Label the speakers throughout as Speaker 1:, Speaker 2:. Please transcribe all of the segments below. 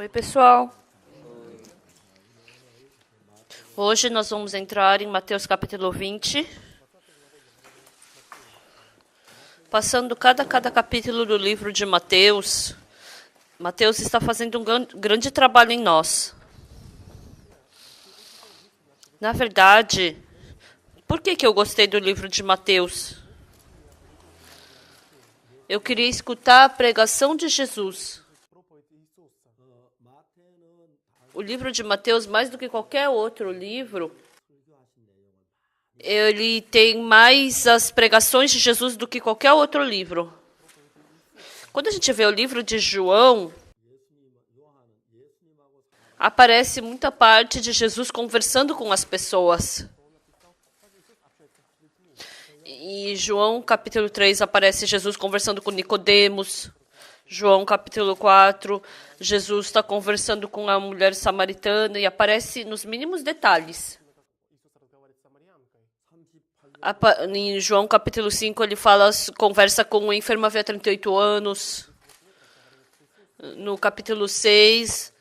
Speaker 1: Oi, pessoal. Hoje nós vamos entrar em Mateus capítulo 20. Passando cada capítulo do livro de Mateus, Mateus está fazendo um grande trabalho em nós. Na verdade, por que eu gostei do livro de Mateus? Eu queria escutar a pregação de Jesus. O livro de Mateus, mais do que qualquer outro livro, ele tem mais as pregações de Jesus do que qualquer outro livro. Quando a gente vê o livro de João, aparece muita parte de Jesus conversando com as pessoas. Em João capítulo 3 aparece Jesus conversando com Nicodemos. João capítulo 4, Jesus está conversando com a mulher samaritana e aparece nos mínimos detalhes. Em João capítulo 5 ele conversa com um enfermo havia 38 anos. No capítulo 6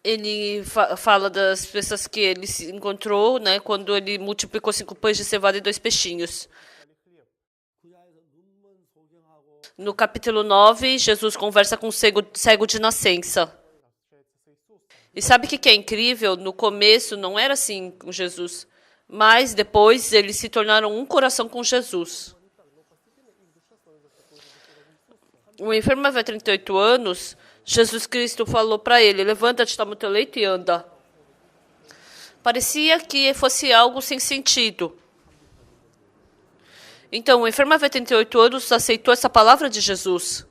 Speaker 1: ele fala das pessoas que ele se encontrou, né, quando ele multiplicou 5 pães de cevada e 2 peixinhos. No capítulo 9, Jesus conversa com um cego de nascença. E sabe o que é incrível? No começo não era assim com Jesus, mas depois eles se tornaram um coração com Jesus. O enfermo havia 38 anos, Jesus Cristo falou para ele: levanta-te, toma o teu leito e anda. Parecia que fosse algo sem sentido. Então, o enfermo havia 38 anos aceitou essa palavra de Jesus.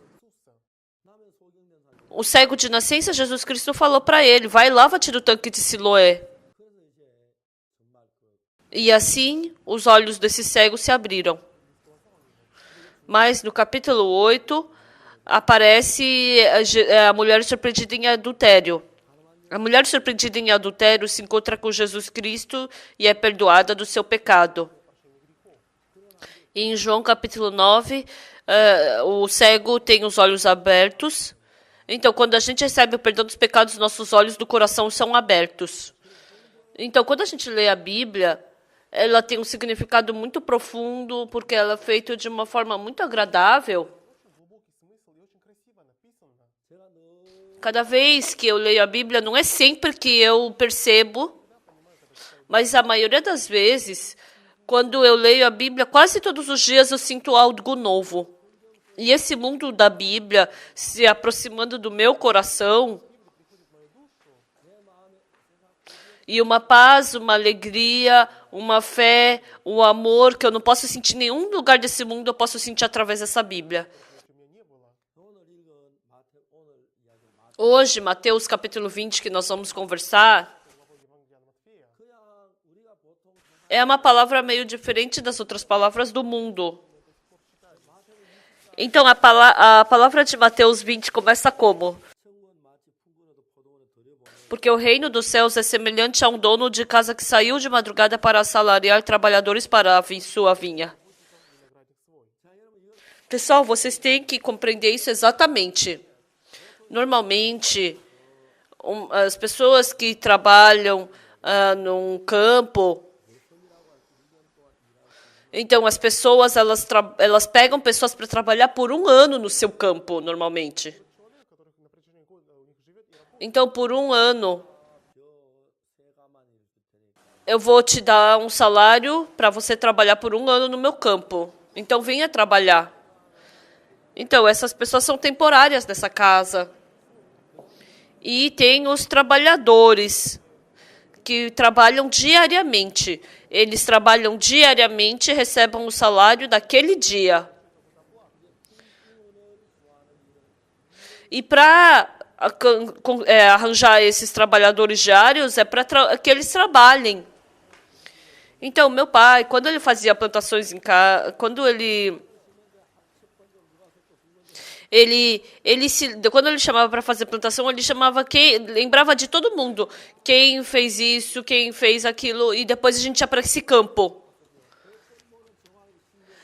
Speaker 1: O cego de nascença, Jesus Cristo falou para ele: vai, lava-te do tanque de Siloé. E assim, os olhos desse cego se abriram. Mas no capítulo 8, aparece a mulher surpreendida em adultério. A mulher surpreendida em adultério se encontra com Jesus Cristo e é perdoada do seu pecado. Em João capítulo 9, o cego tem os olhos abertos. Então, quando a gente recebe o perdão dos pecados, nossos olhos do coração são abertos. Então, quando a gente lê a Bíblia, ela tem um significado muito profundo, porque ela é feita de uma forma muito agradável. Cada vez que eu leio a Bíblia, não é sempre que eu percebo, mas a maioria das vezes, quando eu leio a Bíblia, quase todos os dias eu sinto algo novo. E esse mundo da Bíblia se aproximando do meu coração, e uma paz, uma alegria, uma fé, um amor que eu não posso sentir em nenhum lugar desse mundo, eu posso sentir através dessa Bíblia. Hoje, Mateus capítulo 20, que nós vamos conversar, é uma palavra meio diferente das outras palavras do mundo. Então, a palavra de Mateus 20 começa como? Porque o reino dos céus é semelhante a um dono de casa que saiu de madrugada para assalariar trabalhadores para sua vinha. Pessoal, vocês têm que compreender isso exatamente. Normalmente, as pessoas que trabalham num campo, então as pessoas elas pegam pessoas para trabalhar por 1 ano no seu campo, normalmente. Então, por 1 ano, eu vou te dar um salário para você trabalhar por 1 ano no meu campo. Então, venha trabalhar. Então, essas pessoas são temporárias nessa casa. E tem os trabalhadores que trabalham diariamente. Eles trabalham diariamente e recebem o salário daquele dia. E para arranjar esses trabalhadores diários, é para que eles trabalhem. Então, meu pai, quando ele fazia plantações em casa, quando quando ele chamava para fazer plantação, ele lembrava de todo mundo. Quem fez isso, quem fez aquilo, e depois a gente ia para esse campo.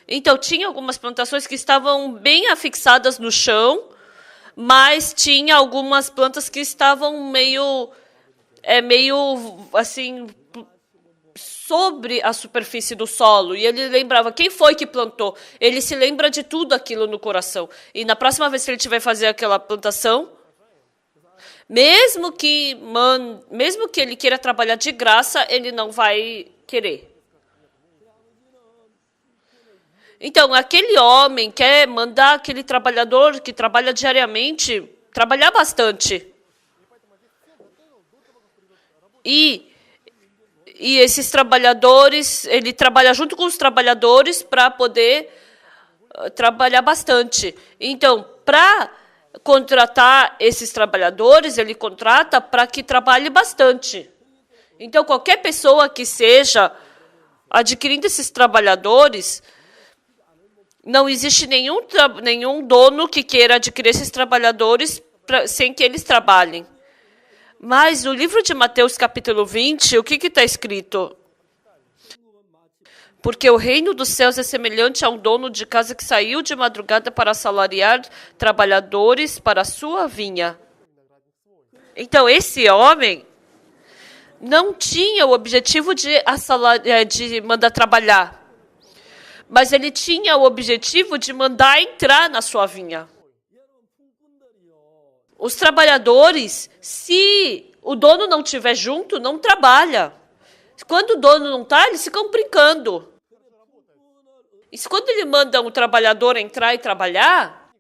Speaker 1: Então, tinha algumas plantações que estavam bem afixadas no chão, mas tinha algumas plantas que estavam meio assim, sobre a superfície do solo. E ele lembrava, quem foi que plantou? Ele se lembra de tudo aquilo no coração. E na próxima vez que ele tiver fazer aquela plantação, mesmo que ele queira trabalhar de graça, ele não vai querer. Então, aquele homem quer mandar aquele trabalhador que trabalha diariamente trabalhar bastante. E esses trabalhadores, ele trabalha junto com os trabalhadores para poder trabalhar bastante. Então, para contratar esses trabalhadores, ele contrata para que trabalhe bastante. Então, qualquer pessoa que seja adquirindo esses trabalhadores, não existe nenhum dono que queira adquirir esses trabalhadores sem que eles trabalhem. Mas no livro de Mateus, capítulo 20, o que está escrito? Porque o reino dos céus é semelhante a um dono de casa que saiu de madrugada para assalariar trabalhadores para a sua vinha. Então, esse homem não tinha o objetivo de mandar trabalhar, mas ele tinha o objetivo de mandar entrar na sua vinha. Os trabalhadores, se o dono não estiver junto, não trabalha. Quando o dono não está, eles ficam brincando. E quando ele manda um trabalhador entrar e trabalhar,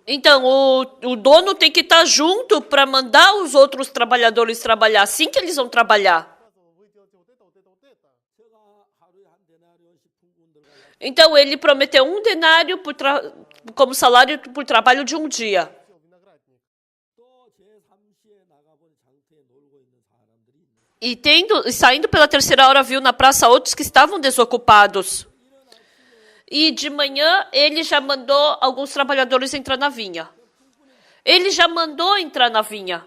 Speaker 1: então o dono tem que estar junto para mandar os outros trabalhadores trabalhar, assim que eles vão trabalhar. Então ele prometeu 1 denário como salário por trabalho de um dia. E saindo pela 3ª hora, viu na praça outros que estavam desocupados. E de manhã ele já mandou alguns trabalhadores entrar na vinha. Ele já mandou entrar na vinha.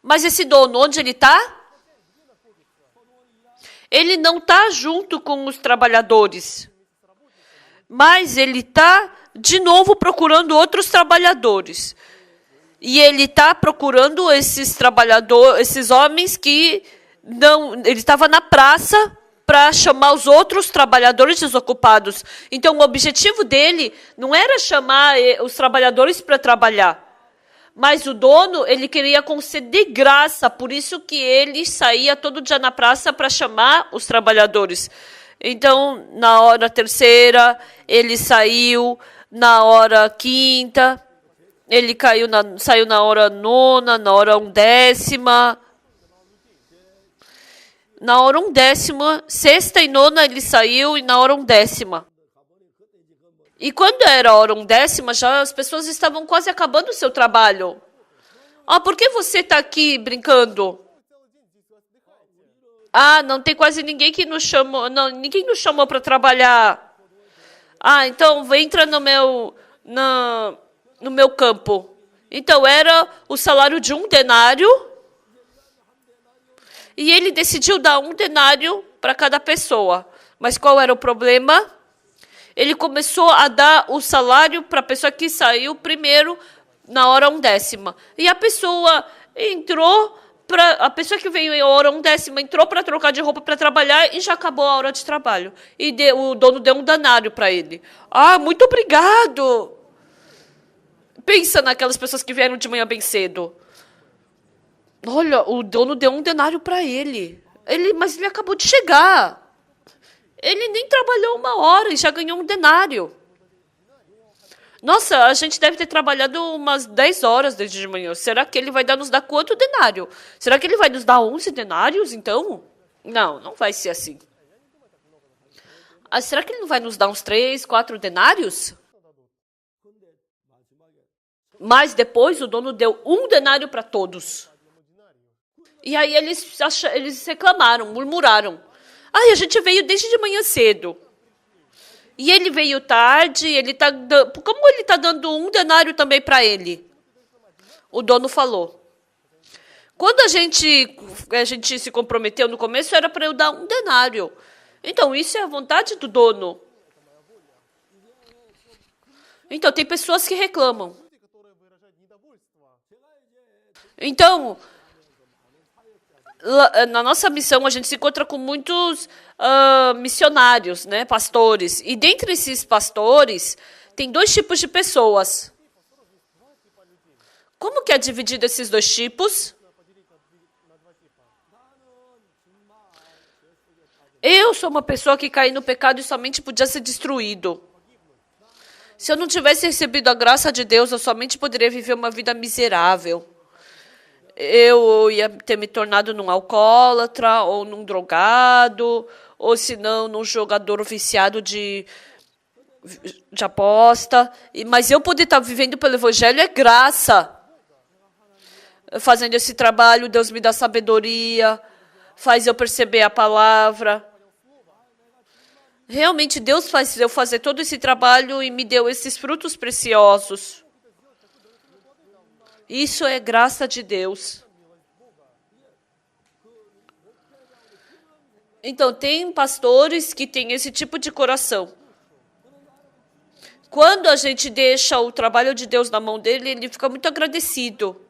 Speaker 1: Mas esse dono, onde ele está? Ele não está junto com os trabalhadores. Mas ele está, de novo, procurando outros trabalhadores. E ele está procurando esses trabalhadores, esses homens que não... Ele estava na praça para chamar os outros trabalhadores desocupados. Então, o objetivo dele não era chamar os trabalhadores para trabalhar. Mas o dono, ele queria conceder graça, por isso que ele saía todo dia na praça para chamar os trabalhadores. Então, na hora 3ª, ele saiu, na hora 5ª, ele saiu na hora 9ª, na hora 1/10. Na hora 1/10, 6ª e 9ª ele saiu e na hora 1/10. E quando era a hora 1/10, já as pessoas estavam quase acabando o seu trabalho. Por que você está aqui brincando? Não tem quase ninguém que nos chamou. Não, ninguém nos chamou para trabalhar. Então entra no meu campo. Então era o salário de 1 denário. E ele decidiu dar 1 denário para cada pessoa. Mas qual era o problema? Ele começou a dar o salário para a pessoa que saiu primeiro na hora 1/10. E a pessoa que veio em hora 1/10 entrou para trocar de roupa para trabalhar e já acabou a hora de trabalho. E o dono deu 1 denário para ele. Muito obrigado! Pensa naquelas pessoas que vieram de manhã bem cedo. Olha, o dono deu 1 denário para ele. Mas ele acabou de chegar. Ele nem trabalhou 1 hora e já ganhou 1 denário. Nossa, a gente deve ter trabalhado umas 10 horas desde de manhã. Será que ele vai nos dar quanto denário? Será que ele vai nos dar 11 denários, então? Não vai ser assim. Será que ele não vai nos dar uns 3, 4 denários? Mas depois o dono deu 1 denário para todos. E aí eles reclamaram, murmuraram. A gente veio desde de manhã cedo. E ele veio tarde, como ele está dando 1 denário também para ele? O dono falou. Quando a gente se comprometeu no começo, era para eu dar 1 denário. Então, isso é a vontade do dono. Então, tem pessoas que reclamam. Então, na nossa missão, a gente se encontra com muitos missionários, né, pastores. E dentre esses pastores, tem dois tipos de pessoas. Como que é dividido esses dois tipos? Eu sou uma pessoa que caí no pecado e somente podia ser destruído. Se eu não tivesse recebido a graça de Deus, eu somente poderia viver uma vida miserável. Eu ia ter me tornado num alcoólatra, ou num drogado, ou se não, num jogador viciado de aposta. Mas eu poder estar vivendo pelo Evangelho é graça. Fazendo esse trabalho, Deus me dá sabedoria, faz eu perceber a palavra. Realmente, Deus faz eu fazer todo esse trabalho e me deu esses frutos preciosos. Isso é graça de Deus. Então, tem pastores que têm esse tipo de coração. Quando a gente deixa o trabalho de Deus na mão dele, ele fica muito agradecido.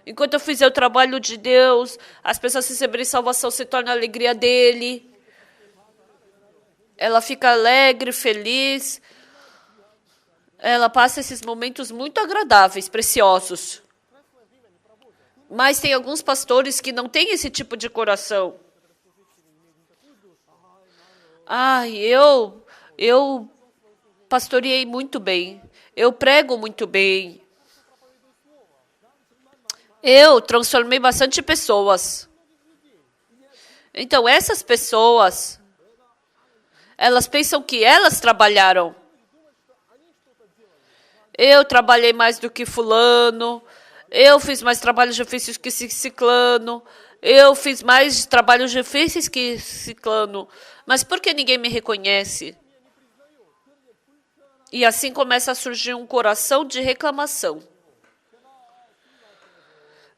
Speaker 1: Enquanto eu fizer o trabalho de Deus, as pessoas receberem salvação, se torna a alegria dele. Ela fica alegre, feliz. Ela passa esses momentos muito agradáveis, preciosos. Mas tem alguns pastores que não têm esse tipo de coração. Eu pastoreei muito bem. Eu prego muito bem. Eu transformei bastante pessoas. Então, essas pessoas, elas pensam que elas trabalharam. Eu trabalhei mais do que fulano. Eu fiz mais trabalhos difíceis que ciclano. Eu fiz mais trabalhos difíceis que ciclano. Mas por que ninguém me reconhece? E assim começa a surgir um coração de reclamação.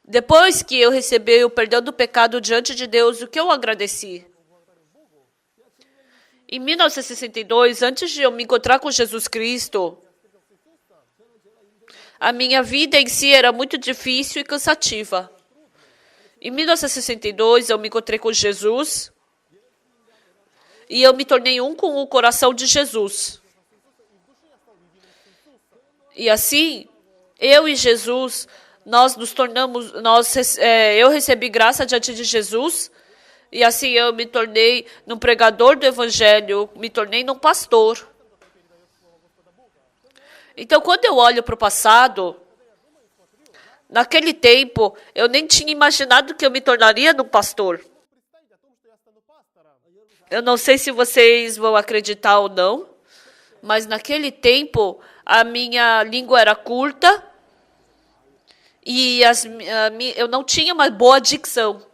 Speaker 1: Depois que eu recebi o perdão do pecado diante de Deus, o que eu agradeci? Em 1962, antes de eu me encontrar com Jesus Cristo, a minha vida em si era muito difícil e cansativa. Em 1962, eu me encontrei com Jesus e eu me tornei um com o coração de Jesus. E assim, eu e Jesus, nós nos tornamos, eu recebi graça diante de Jesus, e assim eu me tornei num pregador do Evangelho, me tornei num pastor. Então, quando eu olho para o passado, naquele tempo, eu nem tinha imaginado que eu me tornaria num pastor. Eu não sei se vocês vão acreditar ou não, mas naquele tempo, a minha língua era curta, e eu não tinha uma boa dicção.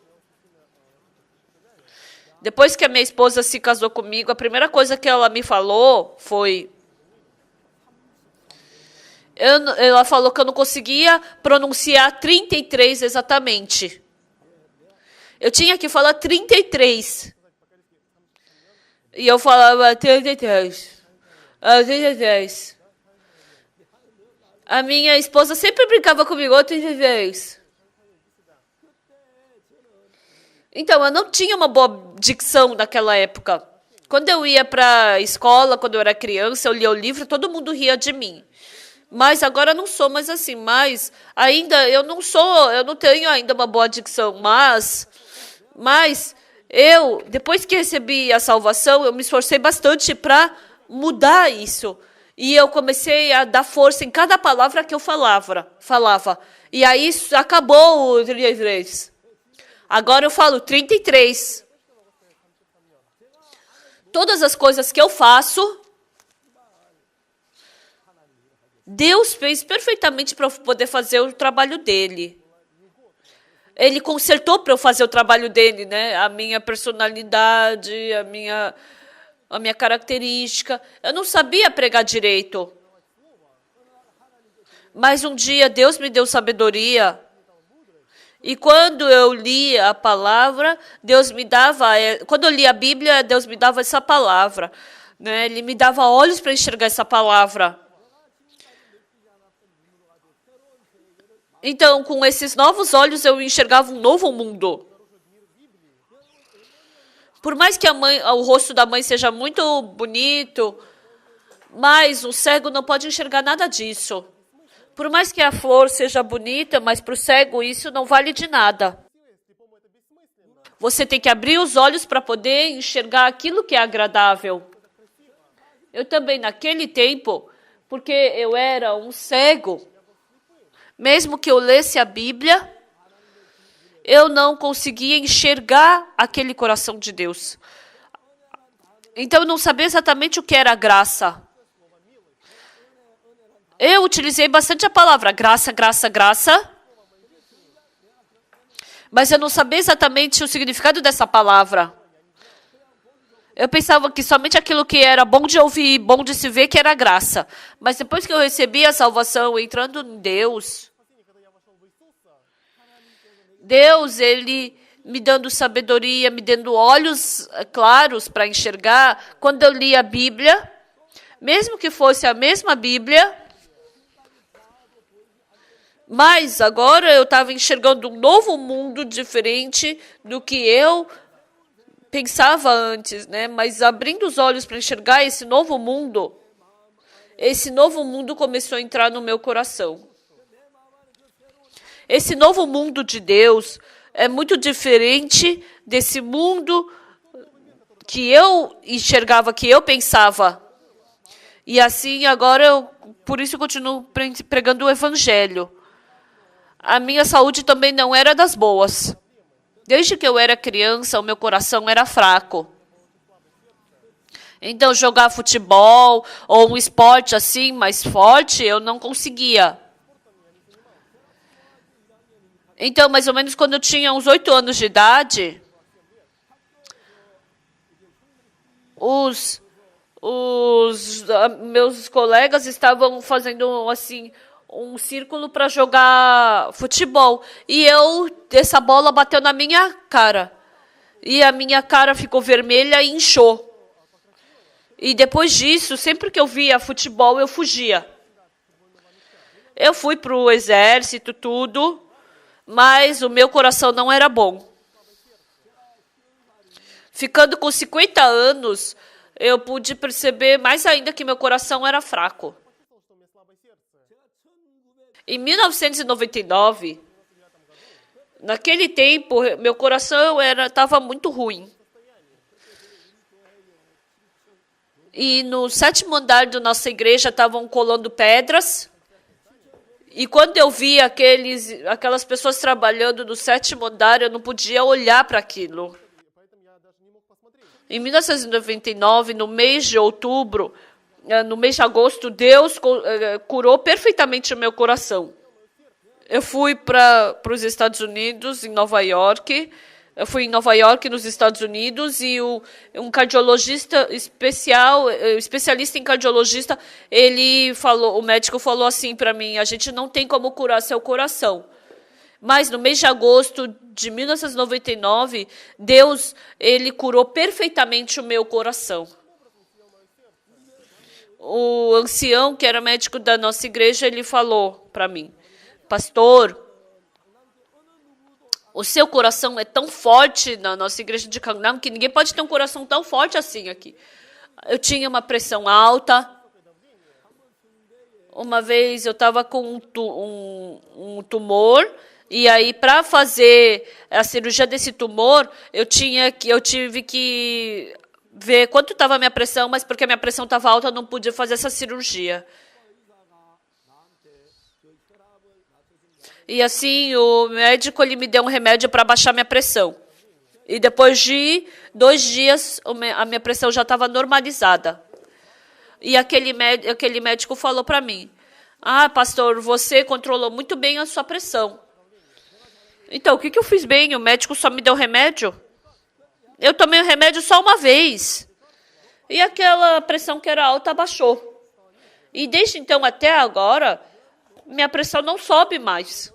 Speaker 1: Depois que a minha esposa se casou comigo, a primeira coisa que ela me falou foi... Ela falou que eu não conseguia pronunciar 33 exatamente. Eu tinha que falar 33. E eu falava 33. 33. A minha esposa sempre brincava comigo, 33. Então, eu não tinha uma boa dicção naquela época. Quando eu ia para a escola, quando eu era criança, eu lia o livro, todo mundo ria de mim. Mas agora eu não sou mais assim. Mas ainda eu não tenho ainda uma boa dicção. Mas eu, depois que recebi a salvação, eu me esforcei bastante para mudar isso. E eu comecei a dar força em cada palavra que eu falava. E aí acabou o 33. Agora eu falo 33. Todas as coisas que eu faço, Deus fez perfeitamente para eu poder fazer o trabalho dele. Ele consertou para eu fazer o trabalho dele, né? A minha personalidade, a minha característica. Eu não sabia pregar direito. Mas um dia Deus me deu sabedoria. E quando eu li a palavra, Deus me dava... Quando eu li a Bíblia, Deus me dava essa palavra. Né? Ele me dava olhos para enxergar essa palavra. Então, com esses novos olhos, eu enxergava um novo mundo. Por mais que o rosto da mãe seja muito bonito, mas o cego não pode enxergar nada disso. Por mais que a flor seja bonita, mas para o cego isso não vale de nada. Você tem que abrir os olhos para poder enxergar aquilo que é agradável. Eu também, naquele tempo, porque eu era um cego, mesmo que eu lesse a Bíblia, eu não conseguia enxergar aquele coração de Deus. Então, eu não sabia exatamente o que era graça. Eu utilizei bastante a palavra graça, graça, graça, mas eu não sabia exatamente o significado dessa palavra. Eu pensava que somente aquilo que era bom de ouvir, bom de se ver, que era graça. Mas depois que eu recebi a salvação, entrando em Deus, Ele me dando sabedoria, me dando olhos claros para enxergar, quando eu li a Bíblia, mesmo que fosse a mesma Bíblia, mas agora eu estava enxergando um novo mundo diferente do que eu pensava antes, né? Mas abrindo os olhos para enxergar esse novo mundo começou a entrar no meu coração. Esse novo mundo de Deus é muito diferente desse mundo que eu enxergava, que eu pensava. E assim, agora, por isso eu continuo pregando o Evangelho. A minha saúde também não era das boas. Desde que eu era criança, o meu coração era fraco. Então, jogar futebol ou um esporte assim, mais forte, eu não conseguia. Então, mais ou menos quando eu tinha uns 8 anos de idade, os meus colegas estavam fazendo assim um círculo para jogar futebol. E essa bola bateu na minha cara. E a minha cara ficou vermelha e inchou. E depois disso, sempre que eu via futebol, eu fugia. Eu fui para o exército, tudo, mas o meu coração não era bom. Ficando com 50 anos, eu pude perceber mais ainda que meu coração era fraco. Em 1999, naquele tempo, meu coração estava muito ruim. E no 7º andar da nossa igreja estavam colando pedras. E quando eu via aquelas pessoas trabalhando no 7º andar, eu não podia olhar para aquilo. Em 1999, no mês de outubro, no mês de agosto, Deus curou perfeitamente o meu coração. Eu fui para os Estados Unidos, em Nova York. Eu fui em Nova York, nos Estados Unidos, e um cardiologista especialista em cardiologista, o médico falou assim para mim: a gente não tem como curar seu coração. Mas no mês de agosto de 1999, Deus, ele curou perfeitamente o meu coração. O ancião, que era médico da nossa igreja, ele falou para mim: pastor, o seu coração é tão forte na nossa igreja de Gangnam que ninguém pode ter um coração tão forte assim aqui. Eu tinha uma pressão alta. Uma vez eu estava com um tumor, e aí para fazer a cirurgia desse tumor, eu tive que ver quanto estava a minha pressão, mas porque a minha pressão estava alta, eu não podia fazer essa cirurgia. E assim, o médico ele me deu um remédio para baixar minha pressão. E depois de 2 dias, a minha pressão já estava normalizada. E aquele médico falou para mim: ah, pastor, você controlou muito bem a sua pressão. Então, o que eu fiz bem? O médico só me deu remédio? Eu tomei o remédio só uma vez. E aquela pressão que era alta baixou. E desde então até agora, minha pressão não sobe mais.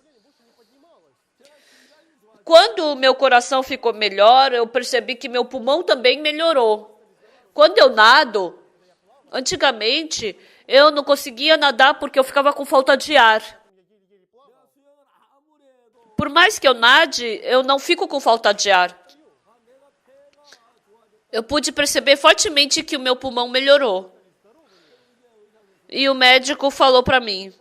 Speaker 1: Quando o meu coração ficou melhor, eu percebi que meu pulmão também melhorou. Quando eu nado, antigamente, eu não conseguia nadar porque eu ficava com falta de ar. Por mais que eu nade, eu não fico com falta de ar. Eu pude perceber fortemente que o meu pulmão melhorou. E o médico falou para mim,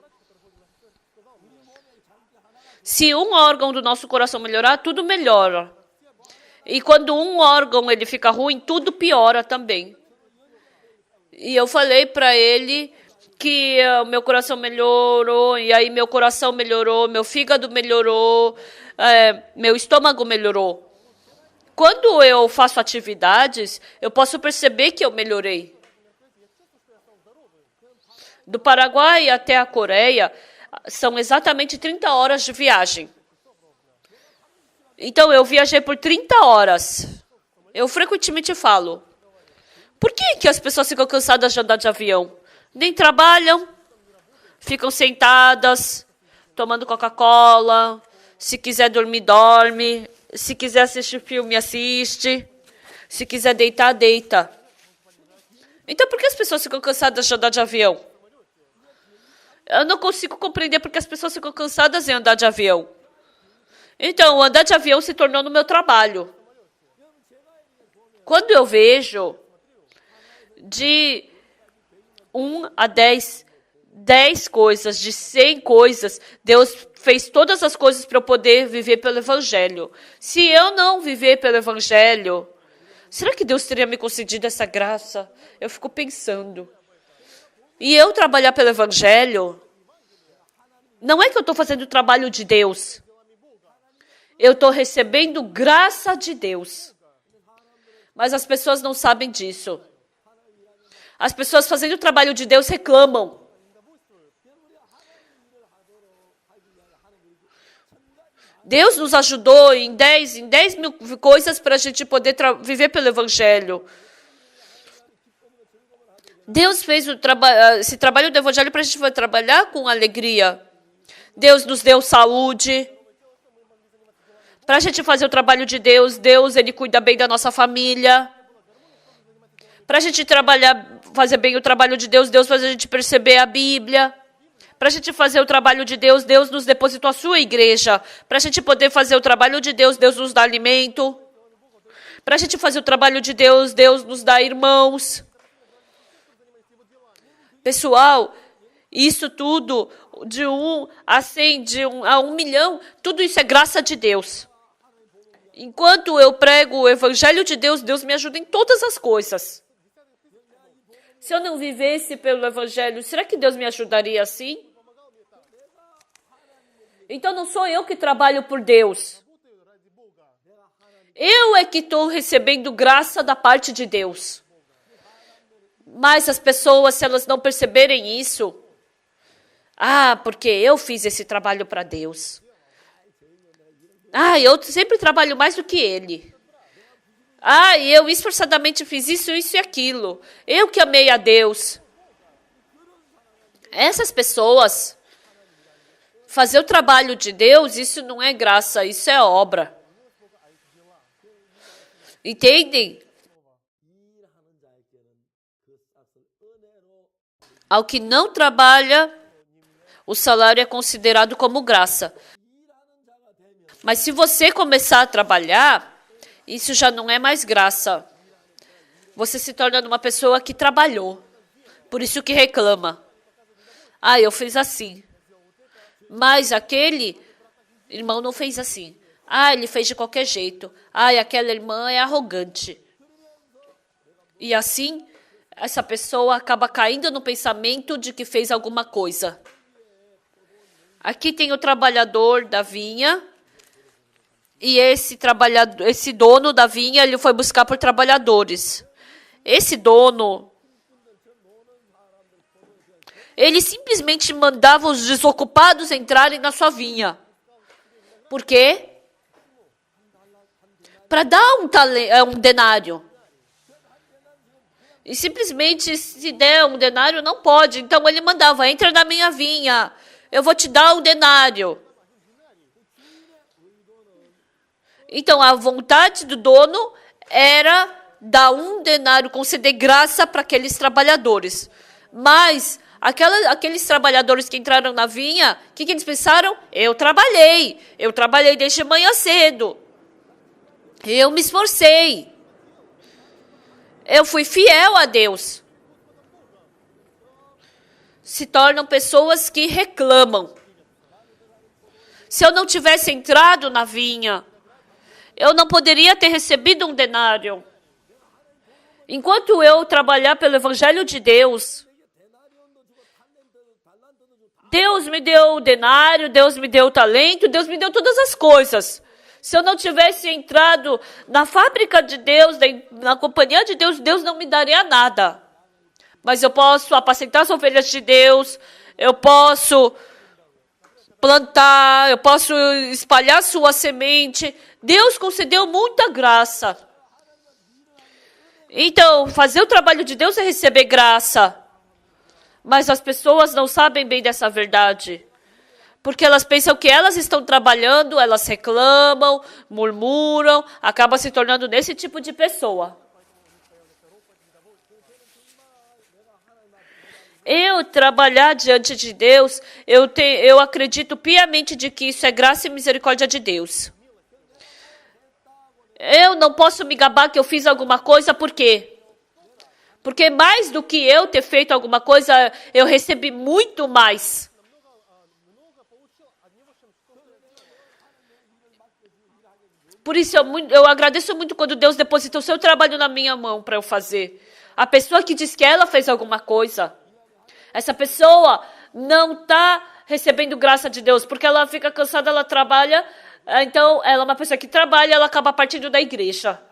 Speaker 1: se um órgão do nosso coração melhorar, tudo melhora. E quando um órgão ele fica ruim, tudo piora também. E eu falei para ele que o meu coração melhorou, e aí meu coração melhorou, meu fígado melhorou, meu estômago melhorou. Quando eu faço atividades, eu posso perceber que eu melhorei. Do Paraguai até a Coreia, são exatamente 30 horas de viagem. Então, eu viajei por 30 horas. Eu frequentemente falo, por que as pessoas ficam cansadas de andar de avião? Nem trabalham, ficam sentadas, tomando Coca-Cola, se quiser dormir, dorme, se quiser assistir filme, assiste, se quiser deitar, deita. Então, por que as pessoas ficam cansadas de andar de avião? Eu não consigo compreender porque as pessoas ficam cansadas de andar de avião. Então, andar de avião se tornou no meu trabalho. Quando eu vejo de 1 a 10 coisas, de 100 coisas, Deus fez todas as coisas para eu poder viver pelo Evangelho. Se eu não viver pelo Evangelho, será que Deus teria me concedido essa graça? Eu fico pensando. E eu trabalhar pelo Evangelho, não é que eu estou fazendo o trabalho de Deus. Eu estou recebendo graça de Deus. Mas as pessoas não sabem disso. As pessoas fazendo o trabalho de Deus reclamam. Deus nos ajudou em 10 mil coisas para a gente poder viver pelo Evangelho. Deus fez esse trabalho do Evangelho para a gente trabalhar com alegria. Deus nos deu saúde. Para a gente fazer o trabalho de Deus, Ele cuida bem da nossa família. Para a gente fazer bem o trabalho de Deus, Deus faz a gente perceber a Bíblia. Para a gente fazer o trabalho de Deus, Deus nos depositou a sua igreja. Para a gente poder fazer o trabalho de Deus, Deus nos dá alimento. Para a gente fazer o trabalho de Deus, Deus nos dá irmãos. Pessoal, isso tudo, de 1 a 100, de 1 a 1 milhão, tudo isso é graça de Deus. Enquanto eu prego o Evangelho de Deus, Deus me ajuda em todas as coisas. Se eu não vivesse pelo Evangelho, será que Deus me ajudaria assim? Então não sou eu que trabalho por Deus. Eu é que estou recebendo graça da parte de Deus. Mas as pessoas, se elas não perceberem isso, porque eu fiz esse trabalho para Deus. Eu sempre trabalho mais do que ele. Eu esforçadamente fiz isso e aquilo. Eu que amei a Deus. Essas pessoas, fazer o trabalho de Deus, isso não é graça, isso é obra. Entendem? Ao que não trabalha, o salário é considerado como graça. Mas se você começar a trabalhar, isso já não é mais graça. Você se torna uma pessoa que trabalhou. Por isso que reclama. Eu fiz assim. Mas aquele irmão não fez assim. Ele fez de qualquer jeito. Aquela irmã é arrogante. E assim, essa pessoa acaba caindo no pensamento de que fez alguma coisa. Aqui tem o trabalhador da vinha. E esse dono da vinha, ele foi buscar por trabalhadores. Esse dono, ele simplesmente mandava os desocupados entrarem na sua vinha. Por quê? Para dar um denário. E simplesmente, se der um denário, não pode. Então ele mandava, entra na minha vinha, eu vou te dar um denário. Então, a vontade do dono era dar um denário, conceder graça para aqueles trabalhadores. Mas Aqueles trabalhadores que entraram na vinha, o que eles pensaram? Eu trabalhei desde manhã cedo. Eu me esforcei. Eu fui fiel a Deus. Se tornam pessoas que reclamam. Se eu não tivesse entrado na vinha, eu não poderia ter recebido um denário. Enquanto eu trabalhar pelo Evangelho de Deus, Deus me deu o denário, Deus me deu o talento, Deus me deu todas as coisas. Se eu não tivesse entrado na fábrica de Deus, na companhia de Deus, Deus não me daria nada. Mas eu posso apacentar as ovelhas de Deus, eu posso plantar, eu posso espalhar sua semente. Deus concedeu muita graça. Então, fazer o trabalho de Deus é receber graça. Mas as pessoas não sabem bem dessa verdade. Porque elas pensam que elas estão trabalhando, elas reclamam, murmuram, acabam se tornando nesse tipo de pessoa. Eu trabalhar diante de Deus, eu acredito piamente de que isso é graça e misericórdia de Deus. Eu não posso me gabar que eu fiz alguma coisa, por quê? Porque mais do que eu ter feito alguma coisa, eu recebi muito mais. Por isso eu agradeço muito quando Deus deposita o seu trabalho na minha mão para eu fazer. A pessoa que diz que ela fez alguma coisa, essa pessoa não está recebendo graça de Deus, porque ela fica cansada, ela trabalha. Então, ela é uma pessoa que trabalha, ela acaba partindo da igreja.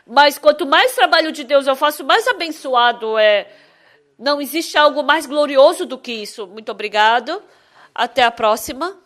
Speaker 1: Mas quanto mais trabalho de Deus eu faço, mais abençoado é. Não existe algo mais glorioso do que isso. Muito obrigado. Até a próxima.